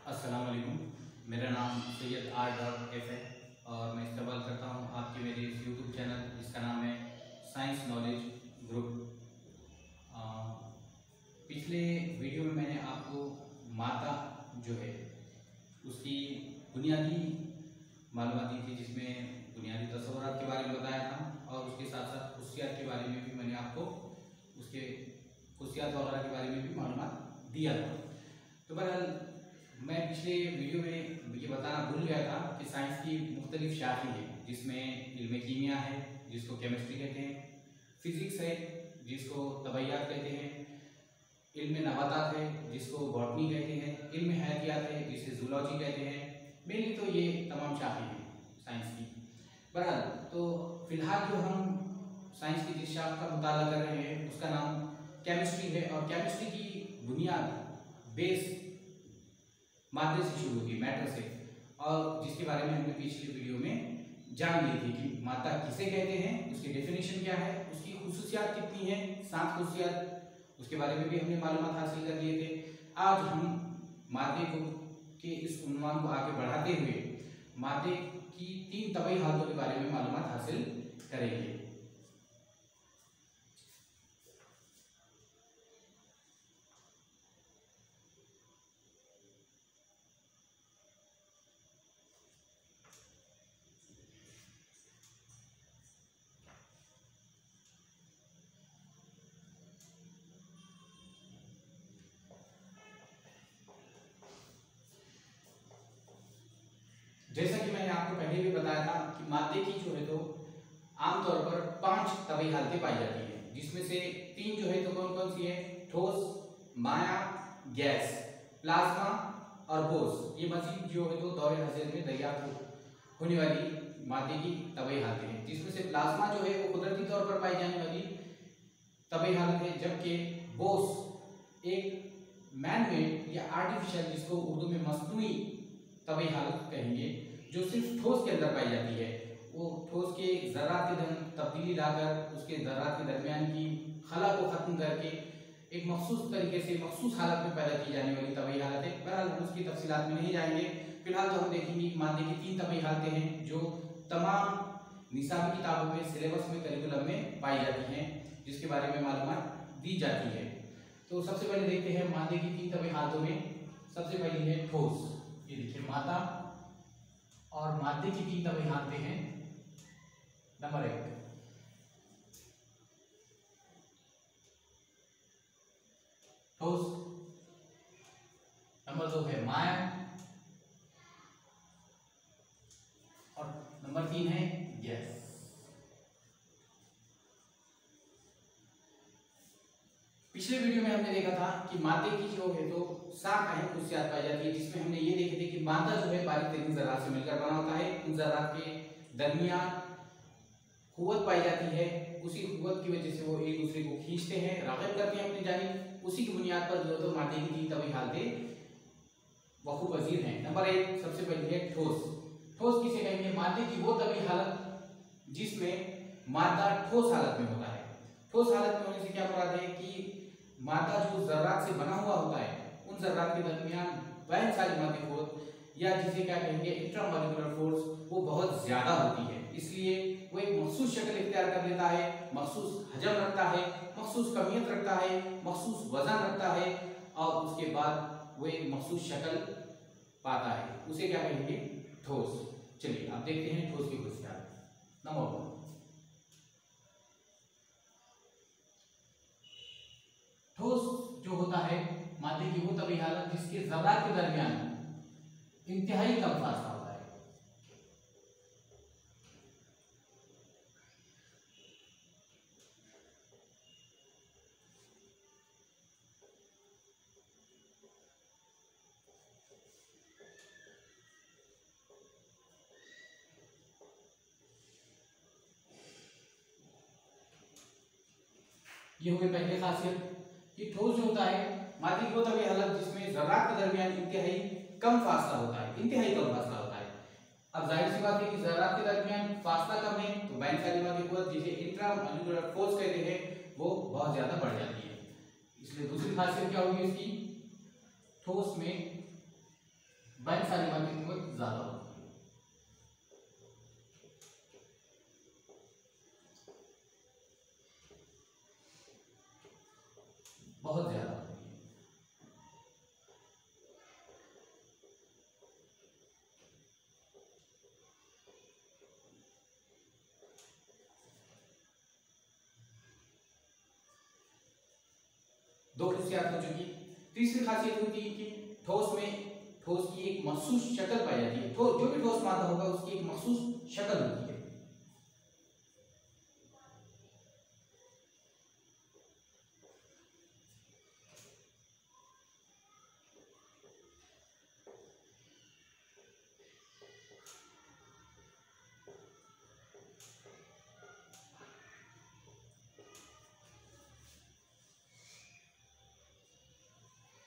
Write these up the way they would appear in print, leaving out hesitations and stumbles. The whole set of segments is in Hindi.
अस्सलाम वालेकुम। मेरा नाम सैयद R.F है और मैं इस्तेमाल करता हूँ आपके मेरे इस यूट्यूब चैनल जिसका नाम है साइंस नॉलेज ग्रुप। पिछले वीडियो में मैंने आपको मादा जो है उसकी बुनियादी मालूमात दी थी, जिसमें बुनियादी तस्वुरात के बारे में बताया था और उसके साथ साथ खुशियात के बारे में भी मैंने आपको उसके खुशियात वगैरह के बारे में भी मालूमात दिया था। तो बहरहाल मैं पिछले वीडियो में ये बताना भूल गया था कि साइंस की मुख्तलिफ शाखें हैं, जिसमें इल्म कीमिया है जिसको केमिस्ट्री कहते हैं, फिजिक्स है जिसको तबैयात कहते हैं, इल्म नबातात है जिसको बॉटनी कहते हैं, इल्म हयातियात है जिसे जूलॉजी कहते हैं। मेनली तो ये तमाम शाखें हैं साइंस की। बहरहाल तो फिलहाल जो हम साइंस की जिस शाख का मुताला कर रहे हैं उसका नाम केमिस्ट्री है और केमिस्ट्री की बुनियाद बेस मादे से शुरू होगी, मैटर से, और जिसके बारे में हमने पिछली वीडियो में जान ली थी कि मादा किसे कहते हैं, उसकी डेफिनेशन क्या है, उसकी खुसूसियात कितनी है, 7 खुसूसियात, उसके बारे में भी हमने मालूमात हासिल कर लिए थे। आज हम मादे को के इस उन्वान को आगे बढ़ाते हुए मादे की 3 तबई हालतों के बारे में मालूमात हासिल करेंगे। जैसा कि मैंने आपको पहले भी बताया था कि मादे की जो है तो आमतौर पर 5 तबई हालतें पाई जाती है, जिसमें से 3 जो है तो कौन कौन सी है, ठोस, माया, गैस, प्लाज्मा और बोस। ये मजीद जो है तो दौरे हज़ीर में दरियाफ्त होने वाली मादे की तबई हालतें हैं, जिसमें से प्लाज्मा जो है वो कुदरती तौर पर पाई जाने वाली तबई हालत है, जबकि बोस एक मैन मेड या आर्टिफिशियल, जिसको उर्दू में मस्नूई तबई हालत कहेंगे, जो सिर्फ ठोस के अंदर पाई जाती है। वो ठोस के ज़र्रात के तब्दीली लाकर उसके ज़र्रात के दरमियान की खला को ख़त्म करके एक मखसूस तरीके से मखसूस हालत में पैदा की जाने वाली तबई हालत है। बहरहाल हम उसकी तफसीलात में नहीं जाएंगे। फिलहाल तो हम देखेंगे कि मादे की 3 तबई हालतें हैं जो तमाम निसाबी किताबों में, सिलेबस में, करिकुलम में पाई जाती हैं, जिसके बारे में मालूमात दी जाती है। तो सबसे पहले देखते हैं मादे की 3 तबई हालतों में। सबसे पहली है ठोस। ये देखिए मादा और मादे की 3 तबई हालतें हैं। नंबर 1 ठोस, नंबर 2 है माया और नंबर 3 है गैस। पिछले वीडियो में हमने देखा था कि मादे की जो है तो 7 अहम खुसूसियात पाई जाती है, जिसमें हमने ये देखे थे कि मादा जो है बारीक तरीन ज़र्रात से मिलकर बना होता है। उन ज़र्रात के दरमियान कुव्वत पाई जाती है, उसी कुव्वत की वजह से वो एक दूसरे को खींचते हैं, राग़िब करते हैं अपनी जानिब। उसी की बुनियाद पर जो है तो मादे की 3 तबई हालतें वक़ूफ़ पज़ीर हैं। नंबर 1 सबसे पहली है ठोस। ठोस किसे कहेंगे? मादे की वो तबई हालत जिसमें मादा ठोस हालत में होता है। ठोस हालत में होने से क्या मुराद है कि मादा जो ज़र्रात से बना हुआ होता है, उन ज़र्रात के दरमियान बैन सालिमाती क़ुव्वत या जिसे क्या कहेंगे इंट्रामॉलिक्यूलर फोर्स, वो बहुत ज़्यादा होती है। इसलिए वो एक मखसूस शक्ल इख्तियार कर लेता है, मखसूस हजम रखता है, मखसूस कमियत रखता है, मखसूस वजन रखता है और उसके बाद वो एक मखसूस शक्ल पाता है। उसे क्या कहेंगे? ठोस। चलिए अब देखते हैं ठोस की खुसूसियात। नंबर 1 ठोस जो होता है मादे की वो तबई हालत जिसके ज़र्रात के दरमियान इंतहाई कम फासला होता है। ये हुई पहली खासियत कि ठोस जो होता है मादे की वो तबई हालत जिसमें ज़र्रात के दरमियान इंतहाई कम फासला होता है, इंतहाई कम फासला होता है। अब जाहिर सी बात है कि ज़र्रात के दरमियान फासला कम है तो बैन सालिमाती क़ुव्वत जिसे इंट्रामॉलिक्यूलर फोर्स कहते हैं वो बहुत ज़्यादा बढ़ जाती है। इसलिए दूसरी खासियत क्या होगी इसकी? ठोस में बैंक्सानेमा की कीमत ज्यादा होती है। बहुत ज्यादा होती है। दो खासियत हो चुकी। तीसरी खासियत होती है कि ठोस की एक मखसूस शक्ल पाई जाती है। जो भी ठोस मादा होगा उसकी एक मखसूस शक्ल होती है।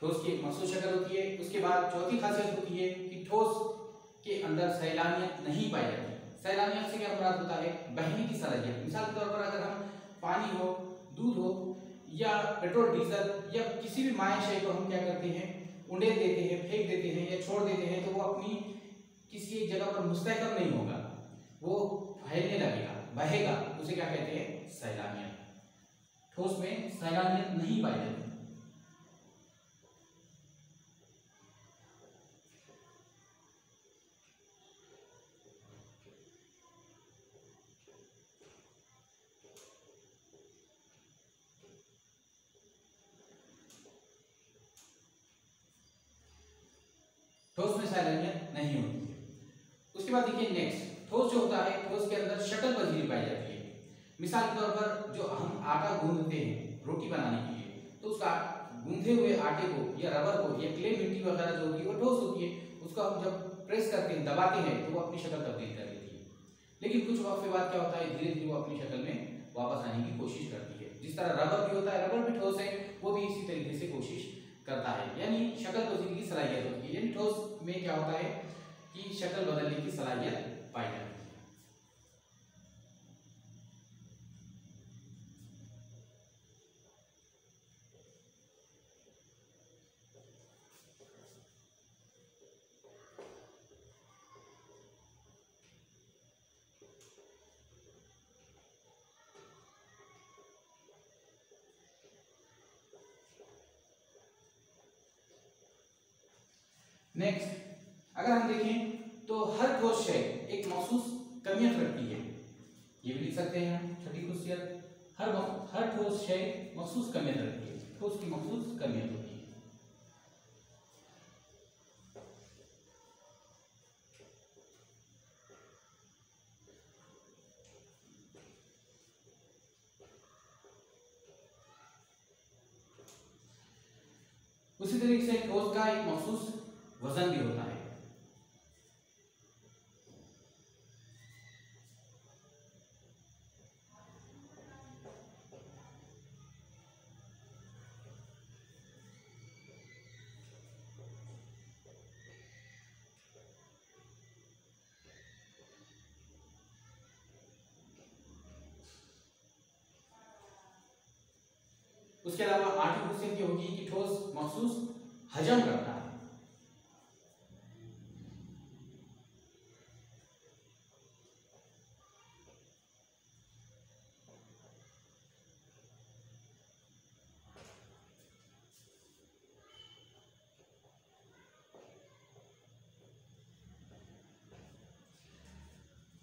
ठोस की एक मखसूस शक्ल होती है। उसके बाद चौथी खासियत होती है कि ठोस के अंदर सैलानियत नहीं पाई जाती। सैलानियत से क्या मुराद होता है? बहने की सलाहियत। मिसाल के तौर पर अगर हम पानी हो, दूध हो या पेट्रोल डीजल या किसी भी माय शय को हम क्या करते हैं, उंडेल देते हैं, फेंक देते हैं या छोड़ देते हैं, तो वो अपनी किसी एक जगह पर मुस्तहकम नहीं होगा, वो फैलने लगेगा, बहेगा। उसे क्या कहते हैं? सैलानियत। ठोस में सैलानियत नहीं पाई जाती। ठोस में सैलानियत नहीं होती है। उसके बाद देखिए नेक्स्ट, ठोस जो होता है, ठोस के अंदर शक्ल पजीरी पाई जाती है। मिसाल के तौर पर जो हम आटा गूंदते हैं रोटी बनाने के लिए, तो उसका गूंधे हुए आटे को या रबर को या क्ले मिट्टी वगैरह जो होती है वो ठोस होती है। उसको हम जब प्रेस करते हैं, दबाते हैं, तो वो अपनी शक्ल तब्दील कर लेती है। लेकिन कुछ वक्त के बाद क्या होता है, धीरे धीरे वो अपनी शक्ल में वापस आने की कोशिश करती है। जिस तरह रबर भी होता है, रबर भी ठोस है, वो भी इसी तरीके से कोशिश करता है। यानी शक्ल बदलने की सलाहियत होती है। यानी ठोस में क्या होता है कि शक्ल बदलने की सलाहियत पाई जाती है। नेक्स्ट, अगर हम देखें तो हर ठोस शय एक मखसूस कमियत रखती है। ये भी लिख सकते हैं हम, छठी खासियत, हर ठोस शय मखसूस कमियत रखती है। ठोस की मखसूस कमियत होती है। उसी तरीके से ठोस का एक मखसूस वजन भी होता है। उसके अलावा आठवीं खासियत ये होगी कि ठोस मखसूस हजम करता है।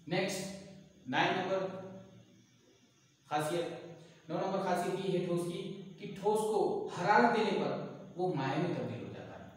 नेक्स्ट 9 नंबर खासियत, 9 नंबर खासियत ये है ठोस की कि ठोस को हरारत देने पर वो माय में तब्दील हो जाता है।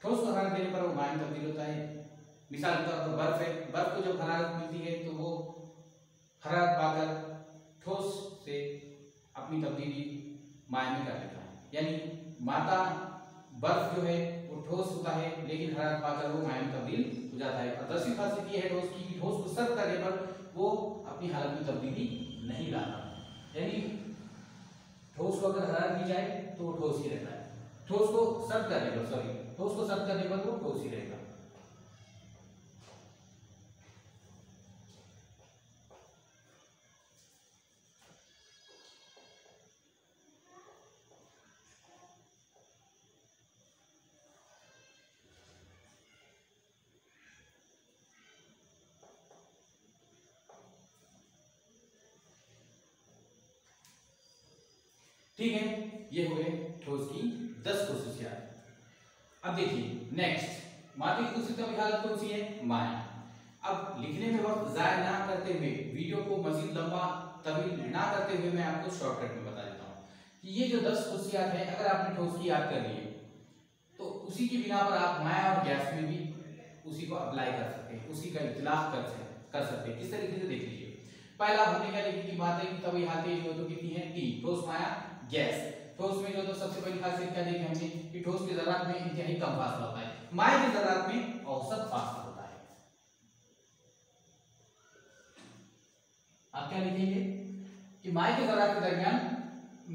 ठोस को हरारत देने पर वो माय में तब्दील होता है। मिसाल के तौर पर बर्फ है, बर्फ को जब हरारत मिलती है तो वो हरारत पाकर ठोस से अपनी तब्दीली माय में कर लेता है। यानी मादा बर्फ जो है वो ठोस होता है, लेकिन हरारत पाकर वो माया में तब्दील हो जाता है। और 10वीं खासियत ये है ठोस की कि ठोस को सर्व करने पर वो अपनी हालत में तब्दीली नहीं लाता, यानी ठोस को अगर हरारत दी जाए तो वो ठोस ही रहता है, ठोस को सर्व करने पर वो ठोस ही रहेगा। ठीक है, ये हुए ठोस की 10 खसूसियात। अब देखिए नेक्स्ट मात्रा की दूसरी तभी हालत कौन सी है, माया। अब लिखने में वक्त जाया ना करते हुए, वीडियो को मजीद लंबा तवील ना करते हुए मैं आपको शॉर्टकट में बता देता हूँ कि ये जो 10 खसूसियात है, अगर आपने ठोस की याद कर ली है तो उसी की बिना पर आप माया और गैस में भी उसी को अप्लाई कर सकते हैं, उसी का इतलाक कर सकते हैं। किस तरीके से देख लीजिए, पहला हमने क्या लिखी कि मात्रा की तभी हालतें जो तो कितनी है, 3, ठोस, माया, गैस। ठोस में जो तो सबसे पहली खासियत क्या देखी हमने कि ठोस के ज़रात में इंतहाई कम फासला होता है, माया के ज़रात में औसत फासला होता है। आप क्या लिखेंगे कि माया के ज़रात के दरमियान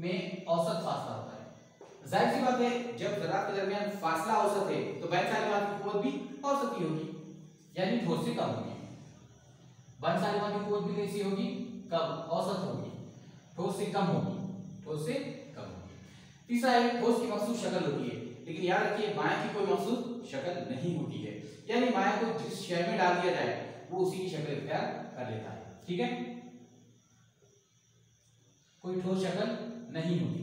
में औसत फासला होता है। जाहिर सी बात है, जब ज़रात के दरमियान फासला औसत है तो बैनसालिमात की कुव्वत भी औसत ही होगी, यानी ठोस से कम होगी। बैनसालिमात की कुव्वत भी कैसी होगी, कम, औसत होगी, ठोस से कम होगी, ठोस से कम होगी। तीसरा है ठोस की मखसूस शक्ल होती है, लेकिन याद रखिए माया की कोई मखसूस शक्ल नहीं होती है, यानी माया को जिस शय में डाल दिया जाए वो उसी की शक्ल इख्तियार कर लेता है। ठीक है, कोई ठोस शक्ल नहीं होती,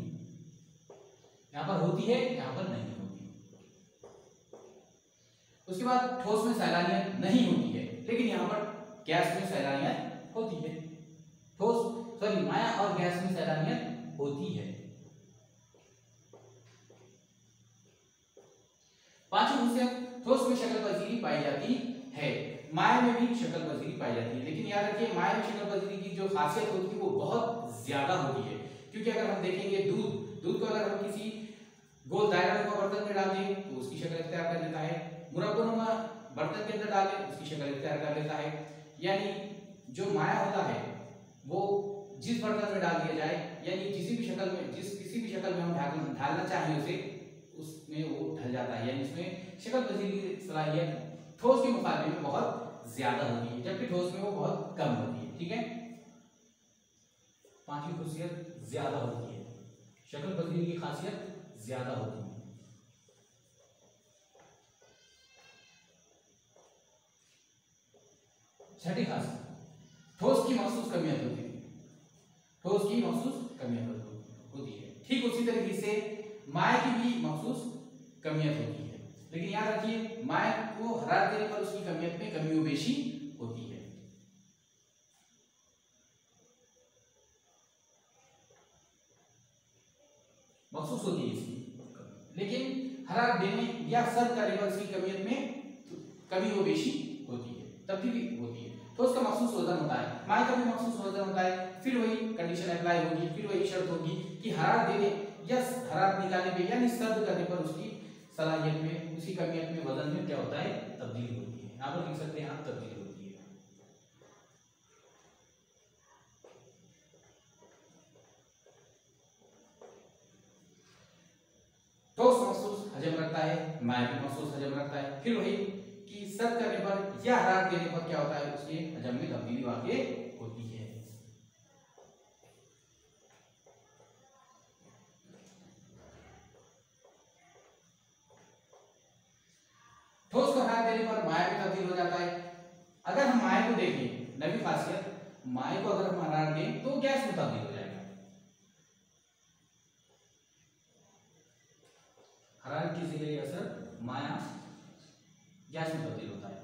यहां पर होती है, यहां पर नहीं होती। उसके बाद ठोस में सैलानियत नहीं होती है, लेकिन यहां पर गैस में सैलानियत होती है। माया और गैस में सैलानियत होती है। पांचवी खासियत, ठोस में शक्ल पजीरी पाई जाती है, माया में भी शक्ल पजीरी पाई जाती है, लेकिन याद रखिए माया में शक्ल पजीरी की जो खासियत होती है वो बहुत ज्यादा होती है, क्योंकि अगर हम देखेंगे दूध को अगर हम किसी गोल दायरा बर्तन में डाल दें तो उसकी शक्ल इख्तियार कर लेता है, मुरब्बानुमा बर्तन के अंदर डालें उसकी शक्ल इख्तियार कर लेता है। यानी जो माया होता है वो जिस बर्तन में डाल दिया जाए, यानी किसी भी शक्ल में हम ढालना चाहें उसे, उसमें वो ढल जाता है, यानी इसमें शक्ल पजीरी की सलाहियत ठोस के मुकाबले में बहुत ज्यादा होती है, जबकि ठोस में वो बहुत कम होती है। ठीक है, पांचवी खासियत ज्यादा होती है, शक्ल पजीरी की खासियत ज्यादा होती है। छठी खासियत, ठोस की मखसूस कमियत होती है, ठोस की मखसूस कमियत होती है। ठीक उसी तरीके से माया की भी मखसूस कमियत होती है, लेकिन याद रखिए माया को हरारत देने पर उसकी कमियत में कमी बेशी होती है। मखसूस होती है इसकी, लेकिन हरारत देने या सर्व करने पर इसकी कमियत में कमी व बेशी होती है, तब्दीली होती है। तो उसका मखसूस वजन होता है, माया का भी मखसूस वजन होता है। फिर वही कंडीशन अप्लाई होगी, फिर वही शर्त होगी कि हरारत देने या हरारत निकालने पे यानी सर्व करने पर उसकी सलाहियत में, उसी कमियत में, वजन में क्या होता है, तब्दीली होती है। यहाँ पर लिख सकते हैं आप, तब्दीली होती है। ठोस मखसूस हजम रखता है, माया भी मखसूस हजम रखता है। फिर वही कि सर्व करने पर या हरारत देने पर क्या होता है, उसके हजम में तब्दीली वाकई होती है। ठोस को हरारत देने पर माया में तब्दील हो जाता है। अगर हम माया को देखें, नवी खासियत, माया को अगर हम हरारत दें तो गैस में तब्दील हो जाएगा। हरारत की जगह असर माया गैस में तब्दील होता है।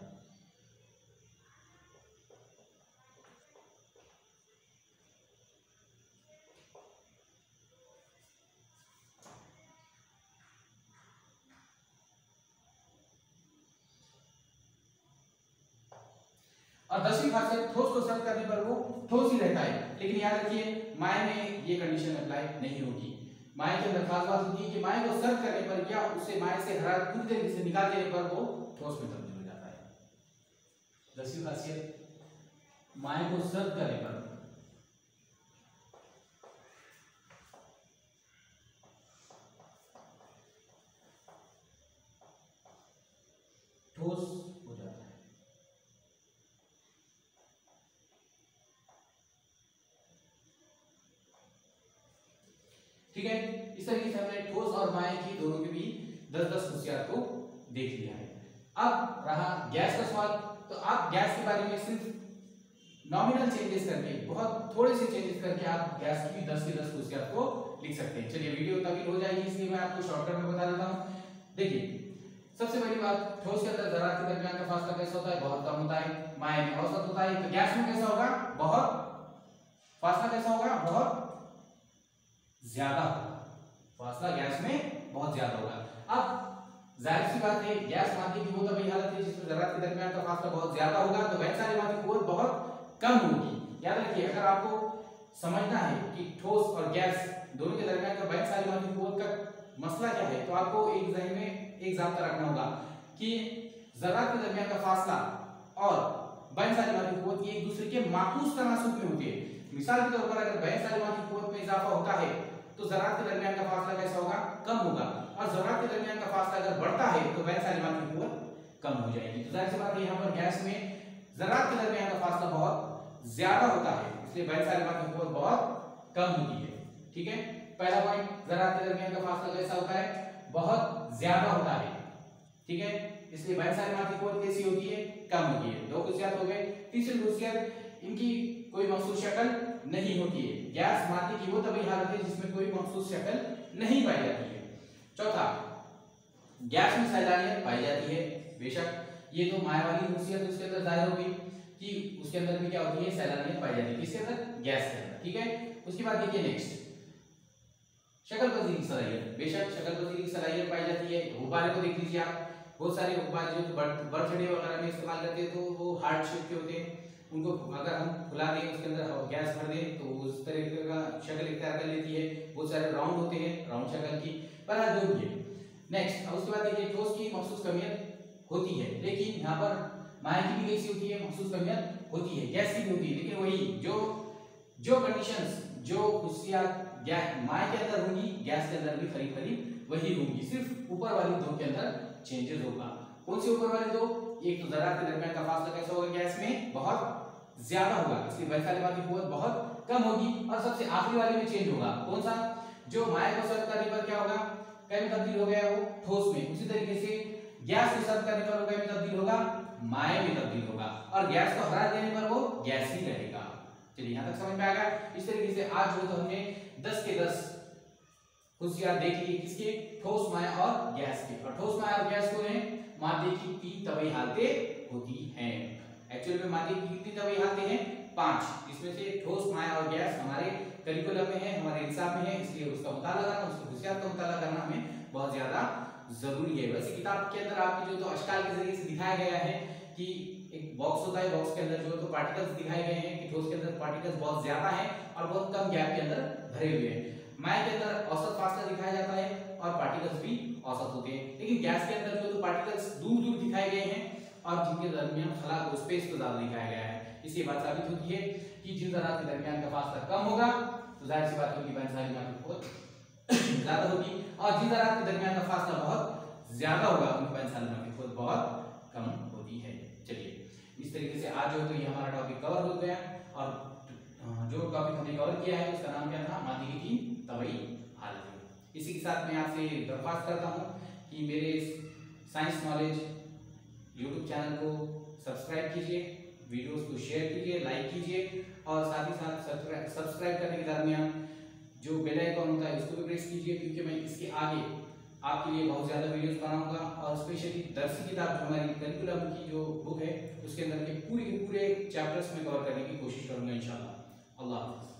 और 10वीं खासियत, ठोस को सर्व करने पर वो ठोस ही रहता है, लेकिन याद रखिए माया में ये कंडीशन अप्लाई नहीं होगी। माए के अंदर खास बात होती है कि माए को सर्व करने पर या उसे माए से हरारत पूरी तरीके से निकाल देने पर वो ठोस में तब्दील हो जाता है। 10वीं खासियत, माए को सर्व करने पर ठोस हो जाता है। ठीक है, इस तरीके से हमने ठोस और माए की दोनों के भी 10-10 खुशियात को देख लिया है। अब रहा गैस का सवाल, तो आप गैस के बारे में सिर्फ नॉमिनल चेंजेस करके, बहुत थोड़े से चेंजेस करके आप गैस की भी 10 की 10 खुशियात को लिख सकते हैं। चलिए वीडियो तवील हो जाएगी इसलिए मैं आपको शॉर्टकट में बता देता हूँ। देखिए सबसे बड़ी बात, ठोस के अंदर ज़रात के दरमियान का फासला कैसा होता है, बहुत कम होता है। माए में औसत होता है। तो गैस में कैसा होगा, बहुत, फासला कैसा होगा, बहुत ज्यादा होगा। फासला गैस में बहुत ज्यादा होगा। अब जाहिर सी बात है, गैस माध्यम की वो तभी हालत है जिसमें ज़रात के दरमियान का फासला बहुत ज्यादा होगा, तो वैसा की कुव्वत बहुत कम होगी। याद रखिए, अगर आपको समझना है कि ठोस और गैस दोनों के दरमियान का बैन सालिमाती कुव्वत का मसला क्या है, तो आपको एक ज़हन में एक ज़ाब्ता रखना होगा कि ज़रात के दरमियान का फासला और बैन सालिमाती कुव्वत ये एक दूसरे के माकूस तनासुब में होते हैं। मिसाल के तौर पर अगर बैन सालिमाती कुव्वत में इजाफा होता है तो ज़रात के दरमियान का फासला कैसा होगा, कम होगा, और ज़रात के दरमियान का फासला अगर बढ़ता है तो बैन सालिमाती कुव्वत कम हो जाएगी। तो जाहिर सी बात है, यहाँ पर गैस में ज़रात के दरमियान का फासला बहुत ज्यादा होता है, इसलिए बैन सालिमाती कुव्वत बहुत कम होती है। ठीक है, पहला पॉइंट, ज़रात के दरमियान का फासला कैसा होता है, बहुत ज्यादा होता है। ठीक है, इसलिए बैन सालिमाती कुव्वत कैसी होती है, कम होती है। दो खुशियात हो गए। तीसरी खुशियत, इनकी कोई मखसूस शक्ल नहीं होती है। गैस माध्यम की वो तभी हालत है जिसमें कोई मखसूस शक्ल नहीं पाई जाती है। चौथा, गैस में सैलानियत पाई जाती है। बेशक ये तो माया वाली खुशियत उसके अंदर जाहिर हो गई कि उसके अंदर भी क्या होती है, सैलानियत पाई जाती है। किसके अंदर, गैस के अंदर। ठीक है, उसके बाद देखिए नेक्स्ट, शक्ल पजीरी की सलाहियत। बेशक शक्ल पजीरी की सलाहियत पाई जाती है। गुब्बारे को देख लीजिए आप, बहुत सारे गुब्बारे जो बर्थडे वगैरह में इस्तेमाल करते हैं तो वो हार्ट शेप के होते हैं, उनको अगर हम फुला दें, उसके अंदर गैस भर दें तो उस तरीके का शक्ल इख्तियार कर लेती है। बहुत सारे राउंड होते हैं, राउंड शक्ल की, पर जो भी है। नेक्स्ट, अब उसके बाद देखिए ठोस की मखसूस कमियत होती है, लेकिन यहाँ पर माए की भी कैसी होती है, मखसूस कमियत होती है, गैस की भी होती है, लेकिन वही जो कंडीशंस, जो खुशियात माए के अंदर होंगी, गैस के अंदर भी करीब करीब वही होंगी, सिर्फ ऊपर वाली दो के अंदर चेंजेस होगा। कौन सी ऊपर वाली दो, एक तो ज़रात के दरमियान का फासला कैसा होगा, गैस में बहुत ज्यादा होगा, इसलिए बैन सालिमाती कुव्वत बहुत कम होगी। और सबसे आखिरी वाले में चेंज होगा, कौन सा, जो माए को सर्व करने पर क्या होगा, क्या में तब्दील हो गया, वो ठोस में। उसी तरीके से गैस को सर्व करने पर वो क्या में तब्दील होगा, माए में तब्दील होगा, और गैस को हरा देने पर वो गैस ही रहेगा। चलिए यहाँ तक समझ में आ गया। इस तरीके से आज जो तो हमने 10 के 10 खुशियात देख ली, किसके, ठोस, माया और गैस के। और ठोस, माया और गैस को है मादे की 3 तबाही हालतें होती हैं। एक्चुअल में मादे की कितनी तबाही हालतें हैं, 5, जिसमें से ठोस, माया और गैस हमारे करिकुलम में है, हमारे हिसाब में है, इसलिए उसका मुताला करना, उसकी खुशियात का मुताला करना हमें बहुत ज्यादा जरूरी है। वैसे किताब के अंदर आपके जो तो अशकाल के जरिए से दिखाया गया है कि एक बॉक्स होता है, बॉक्स के अंदर जो तो पार्टिकल्स दिखाए गए हैं कि ठोस के अंदर पार्टिकल्स बहुत ज्यादा हैं और बहुत कम गैप के अंदर भरे हुए हैं। माए के अंदर औसत फासला दिखाया जाता है और पार्टिकल्स भी औसत होते हैं, लेकिन गैस के अंदर जो तो पार्टिकल्स दूर दूर दिखाए गए हैं और जिनके दरमियान खला को स्पेस को ज्यादा दिखाया गया है। इससे बात साबित होती है कि जिन ज़रात के दरमियान का फासला कम होगा तो जाहिर सी बात होगी बैन सालिमाती कुव्वत ज्यादा होगी, और जिन ज़रात के दरमियान का फासला बहुत ज्यादा होगा उनकी बैन सालिमाती कुव्वत बहुत कम होती है। चलिए इस तरीके से आज जो तो ये हमारा टॉपिक कवर हो गया, और जो टॉपिक हमने कवर किया है उसका नाम क्या था, मादे की 3 तबाही हालतें। इसी के साथ मैं आपसे दरख्वास्त करता हूँ कि मेरे साइंस नॉलेज यूट्यूब चैनल को सब्सक्राइब कीजिए, वीडियोस को शेयर कीजिए, लाइक कीजिए, और साथ ही साथ सब्सक्राइब करने के दरमियान जो बेल आइकन होता है उसको भी प्रेस कीजिए, क्योंकि मैं इसके आगे आपके लिए बहुत ज़्यादा वीडियोस बनाऊंगा, और स्पेशली दरसी किताब जो हमारी करिकुलम की जो बुक है उसके अंदर के पूरे चैप्टर्स में कवर करने की कोशिश करूंगा इंशाल्लाह। अल्लाह हाफ़िज़।